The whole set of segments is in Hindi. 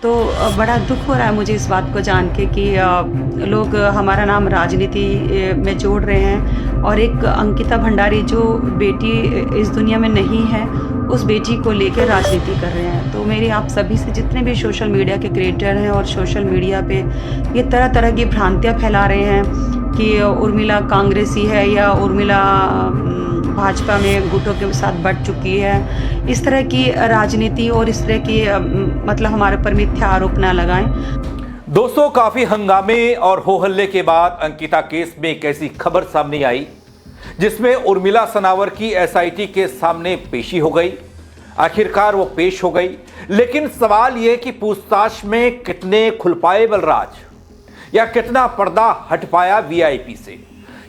तो बड़ा दुख हो रहा है मुझे इस बात को जान के कि लोग हमारा नाम राजनीति में जोड़ रहे हैं और एक अंकिता भंडारी जो बेटी इस दुनिया में नहीं है उस बेटी को लेकर राजनीति कर रहे हैं। तो मेरी आप सभी से, जितने भी सोशल मीडिया के क्रिएटर हैं और सोशल मीडिया पे ये तरह तरह की भ्रांतियाँ फैला रहे हैं कि उर्मिला कांग्रेसी है या उर्मिला भाजपा में गुटों के साथ बढ़ चुकी है, इस तरह की राजनीति और इस तरह की मतलब हमारे पर मिथ्या आरोप ना लगाएं। दोस्तों, काफी हंगामे और हो हल्ले के बाद अंकिता केस में एक ऐसी खबर सामने आई जिसमें उर्मिला सनावर की एसआईटी के सामने पेशी हो गई। आखिरकार वो पेश हो गई, लेकिन सवाल यह कि पूछताछ में कितने खुल पाए बलराज या कितना पर्दा हट पाया वीआईपी से,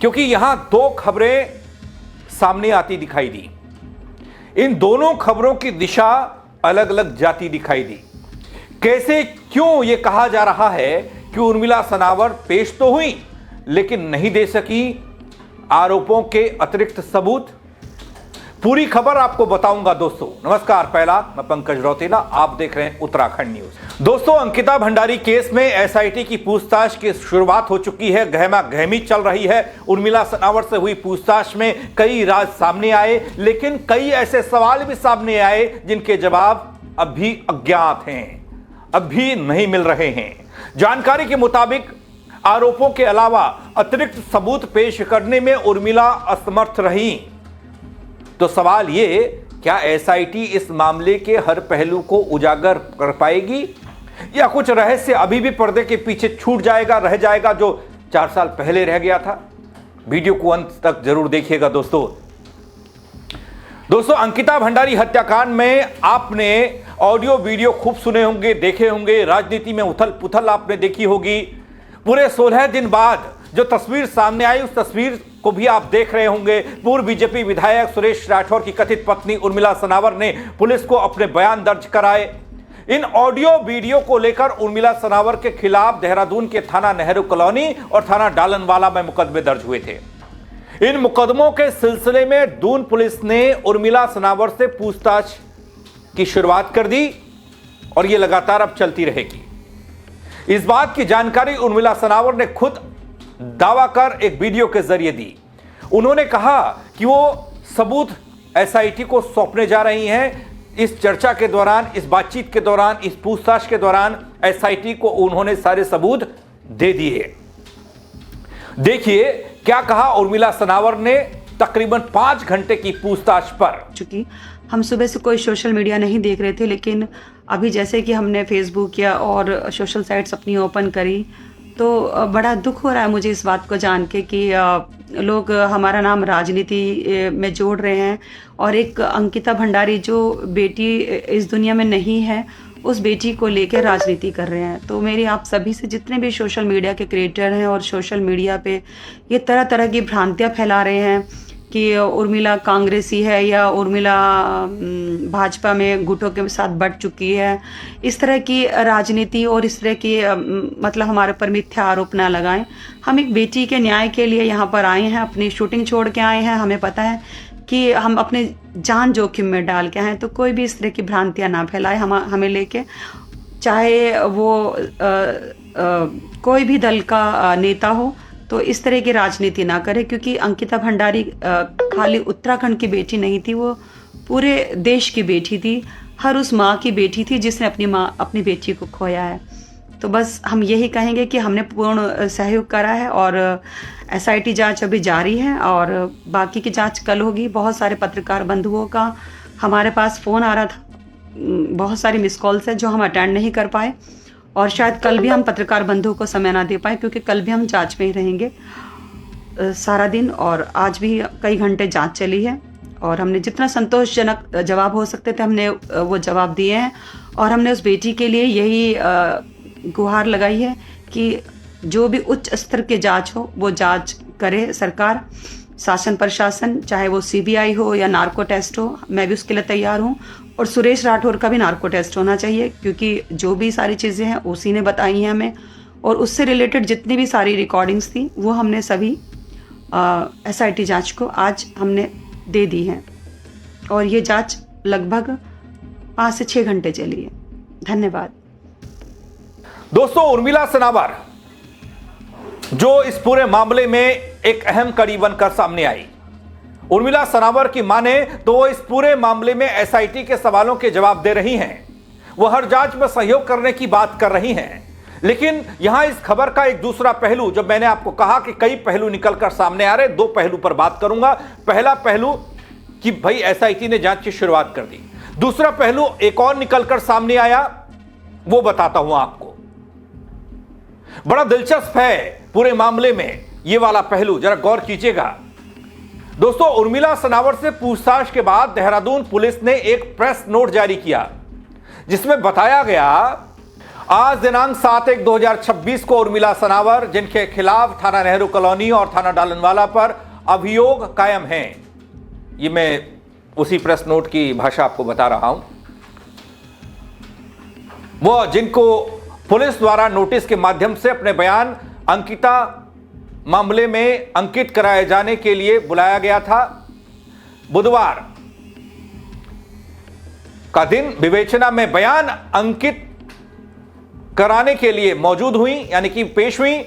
क्योंकि यहां दो खबरें सामने आती दिखाई दी। इन दोनों खबरों की दिशा अलग अलग जाती दिखाई दी। कैसे, क्यों यह कहा जा रहा है कि उर्मिला सनावर पेश तो हुई लेकिन नहीं दे सकी आरोपों के अतिरिक्त सबूत, पूरी खबर आपको बताऊंगा। दोस्तों नमस्कार, पहला मैं पंकज रौतेला, आप देख रहे हैं उत्तराखंड न्यूज। दोस्तों, अंकिता भंडारी केस में एसआईटी की पूछताछ की शुरुआत हो चुकी है, गहमा गहमी चल रही है। उर्मिला सनावर से हुई पूछताछ में कई राज सामने आए, लेकिन कई ऐसे सवाल भी सामने आए जिनके जवाब अभी अज्ञात हैं, अभी नहीं मिल रहे हैं। जानकारी के मुताबिक आरोपों के अलावा अतिरिक्त सबूत पेश करने में उर्मिला असमर्थ रही। तो सवाल ये, क्या एसआईटी इस मामले के हर पहलू को उजागर कर पाएगी या कुछ रहस्य अभी भी पर्दे के पीछे छूट जाएगा, रह जाएगा, जो 4 साल पहले रह गया था? वीडियो को अंत तक जरूर देखिएगा। दोस्तों, अंकिता भंडारी हत्याकांड में आपने ऑडियो वीडियो खूब सुने होंगे, देखे होंगे, राजनीति में उथल पुथल आपने देखी होगी। पूरे 16 दिन बाद जो तस्वीर सामने आई, उस तस्वीर को भी आप देख रहे होंगे। पूर्व बीजेपी विधायक सुरेश राठौर की कथित पत्नी उर्मिला सनावर ने पुलिस को अपने बयान दर्ज कराए। इन ऑडियो वीडियो को लेकर उर्मिला सनावर के खिलाफ देहरादून के थाना नेहरू कॉलोनी और थाना डालनवाला में मुकदमे दर्ज हुए थे। इन मुकदमों के सिलसिले में दून पुलिस ने उर्मिला सनावर से पूछताछ की शुरुआत कर दी और यह लगातार अब चलती रहेगी। इस बात की जानकारी उर्मिला सनावर ने खुद दावा कर एक वीडियो के जरिए दी। उन्होंने कहा कि वो सबूत एसआईटी को सौंपने जा रही हैं। इस चर्चा के दौरान, इस बातचीत के दौरान, इस पूछताछ के दौरान एसआईटी को उन्होंने सारे सबूत दे दिए। देखिए क्या कहा उर्मिला सनावर ने तकरीबन 5 घंटे की पूछताछ पर। चूंकि हम सुबह से कोई सोशल मीडिया नहीं देख रहे थे, लेकिन अभी जैसे कि हमने फेसबुक या और सोशल साइट्स अपनी ओपन करी तो बड़ा दुख हो रहा है मुझे इस बात को जान के कि लोग हमारा नाम राजनीति में जोड़ रहे हैं और एक अंकिता भंडारी जो बेटी इस दुनिया में नहीं है उस बेटी को लेकर राजनीति कर रहे हैं। तो मेरी आप सभी से, जितने भी सोशल मीडिया के क्रिएटर हैं और सोशल मीडिया पे ये तरह तरह की भ्रांतियाँ फैला रहे हैं कि उर्मिला कांग्रेसी है या उर्मिला भाजपा में गुटों के साथ बढ़ चुकी है, इस तरह की राजनीति और इस तरह की मतलब हमारे पर मिथ्या आरोप ना लगाएं। हम एक बेटी के न्याय के लिए यहाँ पर आए हैं, अपनी शूटिंग छोड़ के आए हैं। हमें पता है कि हम अपने जान जोखिम में डाल के आए हैं, तो कोई भी इस तरह की भ्रांतियाँ ना फैलाए हमें लेके, चाहे वो कोई भी दल का नेता हो, तो इस तरह की राजनीति ना करे। क्योंकि अंकिता भंडारी खाली उत्तराखंड की बेटी नहीं थी, वो पूरे देश की बेटी थी, हर उस माँ की बेटी थी जिसने अपनी बेटी को खोया है। तो बस हम यही कहेंगे कि हमने पूर्ण सहयोग करा है और एसआईटी जांच अभी जारी है और बाकी की जांच कल होगी। बहुत सारे पत्रकार बंधुओं का हमारे पास फ़ोन आ रहा था, बहुत सारी मिस कॉल्स है जो हम अटेंड नहीं कर पाए और शायद कल भी हम पत्रकार बंधुओं को समय ना दे पाए, क्योंकि कल भी हम जांच में ही रहेंगे सारा दिन और आज भी कई घंटे जांच चली है और हमने जितना संतोषजनक जवाब हो सकते थे हमने वो जवाब दिए हैं। और हमने उस बेटी के लिए यही गुहार लगाई है कि जो भी उच्च स्तर के जांच हो वो जांच करे सरकार, शासन प्रशासन, चाहे वो सीबीआई हो या नार्को टेस्ट हो, मैं भी उसके लिए तैयार हूँ। और सुरेश राठौर का भी नार्को टेस्ट होना चाहिए, क्योंकि जो भी सारी चीज़ें हैं उसी ने बताई हैं हमें और उससे रिलेटेड जितनी भी सारी रिकॉर्डिंग्स थी वो हमने सभी एसआईटी जांच को आज हमने दे दी हैं और ये जांच लगभग 5 से 6 घंटे चली है। धन्यवाद। दोस्तों, उर्मिला सनावर जो इस पूरे मामले में एक अहम कड़ी बनकर सामने आई। उर्मिला सनावर की माने तो वो इस पूरे मामले में एसआईटी के सवालों के जवाब दे रही हैं। वो हर जांच में सहयोग करने की बात कर रही हैं। लेकिन यहां इस खबर का एक दूसरा पहलू, जब मैंने आपको कहा कि कई पहलू निकलकर सामने आ रहे, दो पहलू पर बात करूंगा। पहला पहलू कि भाई एसआईटी ने जांच की शुरुआत कर दी। दूसरा पहलू एक और निकलकर सामने आया, वो बताता हूं आपको। बड़ा दिलचस्प है पूरे मामले में ये वाला पहलू, जरा गौर कीजिएगा। दोस्तों, उर्मिला सनावर से पूछताछ के बाद देहरादून पुलिस ने एक प्रेस नोट जारी किया जिसमें बताया गया, आज दिनांक 7/1/2026 को उर्मिला सनावर, जिनके खिलाफ थाना नेहरू कॉलोनी और थाना डालनवाला पर अभियोग कायम हैं। ये मैं उसी प्रेस नोट की भाषा आपको बता रहा हूं। वो जिनको पुलिस द्वारा नोटिस के माध्यम से अपने बयान अंकिता मामले में अंकित कराए जाने के लिए बुलाया गया था, बुधवार का दिन विवेचना में बयान अंकित कराने के लिए मौजूद हुई, यानी कि पेश हुई।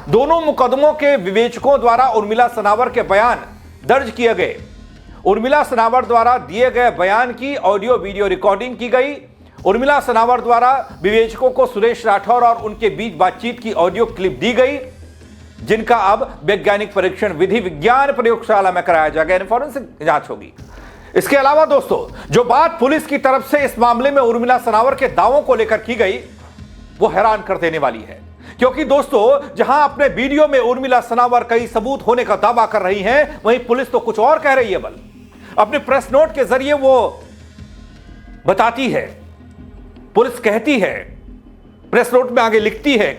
दोनों मुकदमों के विवेचकों द्वारा उर्मिला सनावर के बयान दर्ज किए गए। उर्मिला सनावर द्वारा दिए गए बयान की ऑडियो वीडियो रिकॉर्डिंग की गई। उर्मिला सनावर द्वारा विवेचकों को सुरेश राठौर और उनके बीच बातचीत की ऑडियो क्लिप दी गई, जिनका अब वैज्ञानिक परीक्षण विधि विज्ञान प्रयोगशाला में कराया जाएगा, फॉरेंसिक जांच होगी। इसके अलावा दोस्तों, जो बात पुलिस की तरफ से इस मामले में उर्मिला सनावर के दावों को लेकर की गई, वो हैरान कर देने वाली है। क्योंकि दोस्तों, जहां अपने वीडियो में उर्मिला सनावर कई सबूत होने का दावा कर रही हैं, वहीं पुलिस तो कुछ और कह रही है। बल अपने प्रेस नोट के जरिए वो बताती है, पुलिस कहती है, प्रेस नोट में आगे लिखती है।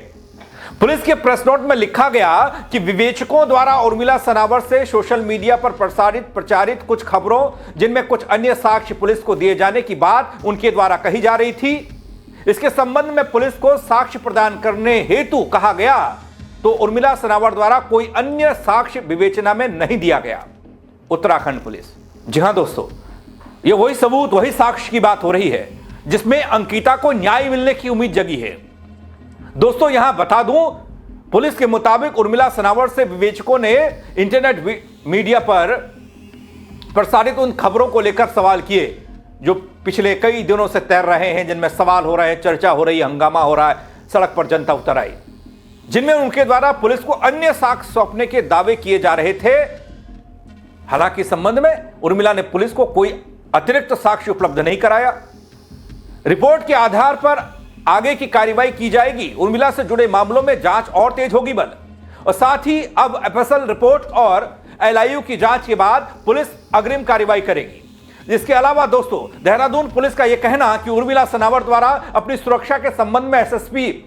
पुलिस के प्रेस नोट में लिखा गया कि विवेचकों द्वारा उर्मिला सनावर से सोशल मीडिया पर प्रचारित कुछ खबरों, जिनमें कुछ अन्य साक्ष्य पुलिस को दिए जाने की बात उनके द्वारा कही जा रही थी। इसके संबंध में पुलिस को साक्ष्य प्रदान करने हेतु कहा गया, तो उर्मिला सनावर द्वारा कोई अन्य साक्ष्य विवेचना में नहीं दिया गया। उत्तराखंड पुलिस। जी हां दोस्तों, ये वही सबूत, वही साक्ष्य की बात हो रही है जिसमें अंकिता को न्याय मिलने की उम्मीद जगी है। दोस्तों, यहां बता दूं, पुलिस के मुताबिक उर्मिला सनावर से विवेचकों ने इंटरनेट मीडिया पर प्रसारित उन खबरों को लेकर सवाल किए जो पिछले कई दिनों से तैर रहे हैं, जिनमें सवाल हो रहे हैं, चर्चा हो रही है, हंगामा हो रहा है, सड़क पर जनता उतर आई, जिनमें उनके द्वारा पुलिस को अन्य साक्ष्य सौंपने के दावे किए जा रहे थे। हालांकि इस संबंध में उर्मिला ने पुलिस को कोई अतिरिक्त साक्ष्य उपलब्ध नहीं कराया। रिपोर्ट के आधार पर आगे की कार्रवाई की जाएगी। उर्मिला से जुड़े मामलों में जांच और तेज होगी बल, और साथ ही अब एफएसएल रिपोर्ट और एलआईयू की जांच के बाद पुलिस अग्रिम कार्रवाई करेगी। इसके अलावा दोस्तों, देहरादून पुलिस का यह कहना कि उर्मिला सनावर द्वारा अपनी सुरक्षा के संबंध में एसएसपी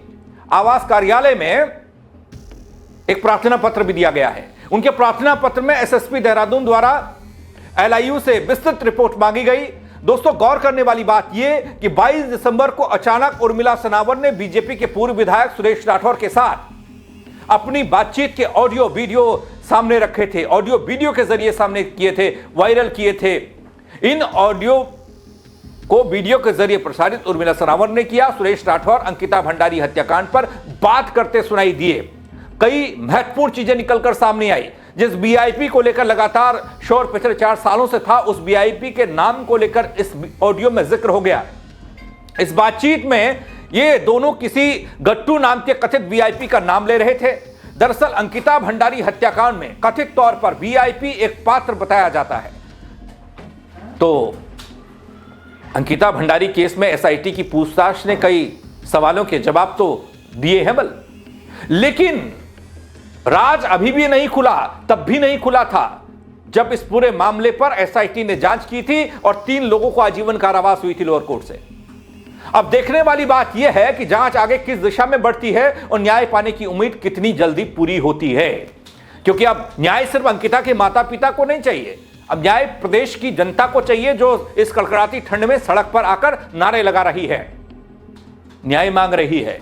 आवास कार्यालय में एक प्रार्थना पत्र भी दिया गया है। उनके प्रार्थना पत्र में एसएसपी देहरादून द्वारा एलआईयू से विस्तृत रिपोर्ट मांगी गई। दोस्तों, गौर करने वाली बात यह कि 22 दिसंबर को अचानक उर्मिला सनावर ने बीजेपी के पूर्व विधायक सुरेश राठौर के साथ अपनी बातचीत के ऑडियो वीडियो सामने रखे थे, ऑडियो वीडियो के जरिए सामने किए थे, वायरल किए थे। इन ऑडियो को वीडियो के जरिए प्रसारित उर्मिला सनावर ने किया। सुरेश राठौर अंकिता भंडारी हत्याकांड पर बात करते सुनाई दिए। कई महत्वपूर्ण चीजें निकलकर सामने आई। जिस वीआईपी को लेकर लगातार शोर पिछले 4 सालों से था, उस वीआईपी के नाम को लेकर इस ऑडियो में जिक्र हो गया। इस बातचीत में ये दोनों किसी गट्टू नाम के कथित वीआईपी का नाम ले रहे थे। दरअसल अंकिता भंडारी हत्याकांड में कथित तौर पर वीआईपी एक पात्र बताया जाता है। तो अंकिता भंडारी केस में एसआईटी की पूछताछ ने कई सवालों के जवाब तो दिए हैं बल, लेकिन राज अभी भी नहीं खुला, तब भी नहीं खुला था जब इस पूरे मामले पर एसआईटी ने जांच की थी और 3 लोगों को आजीवन कारावास हुई थी लोअर कोर्ट से। अब देखने वाली बात यह है कि जांच आगे किस दिशा में बढ़ती है और न्याय पाने की उम्मीद कितनी जल्दी पूरी होती है, क्योंकि अब न्याय सिर्फ अंकिता के माता पिता को नहीं चाहिए, अब न्याय प्रदेश की जनता को चाहिए, जो इस कड़कड़ाती ठंड में सड़क पर आकर नारे लगा रही है, न्याय मांग रही है।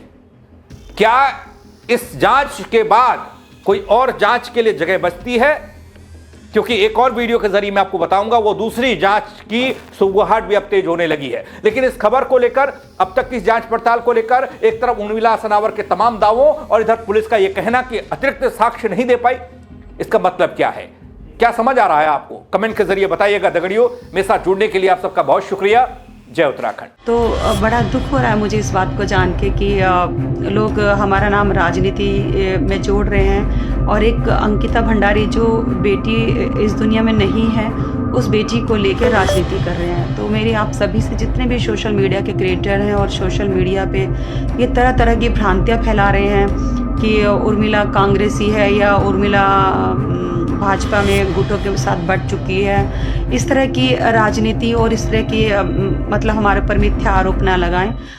क्या इस जांच के बाद कोई और जांच के लिए जगह बचती है? क्योंकि एक और वीडियो के जरिए मैं आपको बताऊंगा वो दूसरी जांच की सुगबुगाहट भी अब तेज होने लगी है। लेकिन इस खबर को लेकर, अब तक की जांच पड़ताल को लेकर, एक तरफ उर्मिला सनावर के तमाम दावों और इधर पुलिस का यह कहना कि अतिरिक्त साक्ष्य नहीं दे पाई, इसका मतलब क्या है, क्या समझ आ रहा है आपको? कमेंट के जरिए बताइएगा। दगड़ियों, मेरे साथ जुड़ने के लिए आप सबका बहुत शुक्रिया। जय उत्तराखंड। तो बड़ा दुख हो रहा है मुझे इस बात को जान के कि लोग हमारा नाम राजनीति में जोड़ रहे हैं और एक अंकिता भंडारी जो बेटी इस दुनिया में नहीं है, उस बेटी को लेकर राजनीति कर रहे हैं। तो मेरी आप सभी से, जितने भी सोशल मीडिया के क्रिएटर हैं और सोशल मीडिया पे ये तरह तरह की भ्रांतियाँ फैला रहे हैं कि उर्मिला कांग्रेसी है या उर्मिला भाजपा में गुटों के साथ बढ़ चुकी है, इस तरह की राजनीति और इस तरह की मतलब हमारे पर मिथ्या आरोप ना लगाएं।